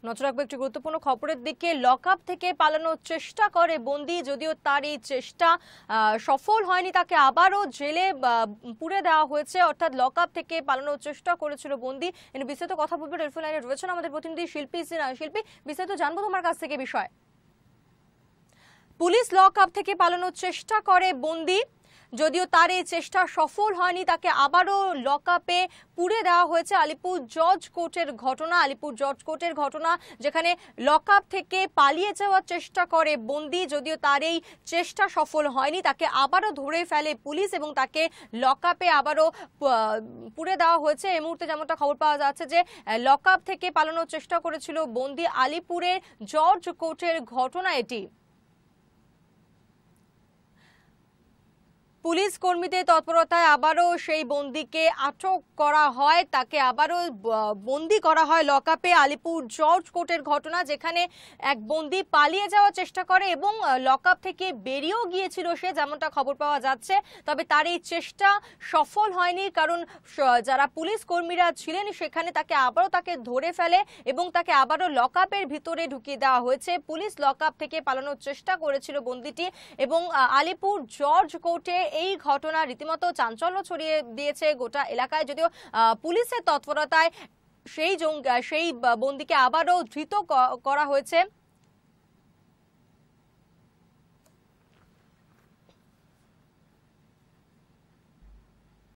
নজর রাখবো একটি গুরুত্বপূর্ণ খবরের দিকে। লকআপ থেকে পালানোর চেষ্টা করে বন্দী, যদিও তার এই চেষ্টা সফল হয়নি, তাকে আবারও জেলে পুরে দেওয়া হয়েছে। অর্থাৎ লকআপ থেকে পালানোর চেষ্টা করেছিল বন্দী। এর বিস্তারিত কথা বলবো, টেলিফোন লাইনে রয়েছেন আমাদের প্রতিনিধি শিল্পী। শিল্পী, বিস্তারিত জানবো তোমার কাছ থেকে বিষয়। পুলিশ লকআপ থেকে পালানোর চেষ্টা করে বন্দী, যদিও তার এই চেষ্টা সফল হয়নি, তাকে আবারও লকআপে পুরে দেওয়া হয়েছে। আলিপুর জজ কোর্টের ঘটনা, যেখানে লকআপ থেকে পালিয়ে যাওয়ার চেষ্টা করে বন্দী, যদিও তার এই চেষ্টা সফল হয়নি, তাকে আবারও ধরে ফেলে পুলিশ এবং তাকে লকআপে আবারও পুরে দেওয়া হয়েছে। এই মুহূর্তে যেমনটা খবর পাওয়া যাচ্ছে যে লকআপ থেকে পালানোর চেষ্টা করেছিল বন্দী। আলিপুরের জজ কোর্টের ঘটনা এটি। পুলিশ কর্মীদের তৎপরতায় আবারও সেই বন্দীকে আটক করা হয়, তাকে আবারও বন্দী করা হয় লকআপে। আলিপুর জজ কোর্টের ঘটনা, যেখানে এক বন্দী পালিয়ে যাওয়ার চেষ্টা করে এবং লকআপ থেকে বেরিয়েও গিয়েছিল সে, যেমনটা খবর পাওয়া যাচ্ছে। তবে তার এই চেষ্টা সফল হয়নি, কারণ যারা পুলিশ কর্মীরা ছিলেন সেখানে তাকে ধরে ফেলে এবং তাকে আবারও লকআপের ভিতরে ঢুকিয়ে দেওয়া হয়েছে। পুলিশ লকআপ থেকে পালানোর চেষ্টা করেছিল বন্দীটি এবং আলিপুর জজ কোর্টে এই ঘটনা রীতিমতো চাঞ্চল্য ছড়িয়ে দিয়েছে গোটা এলাকায়। যদিও পুলিশের তৎপরতায় সেই বন্দীকে আবারও ধৃত করা হয়েছে।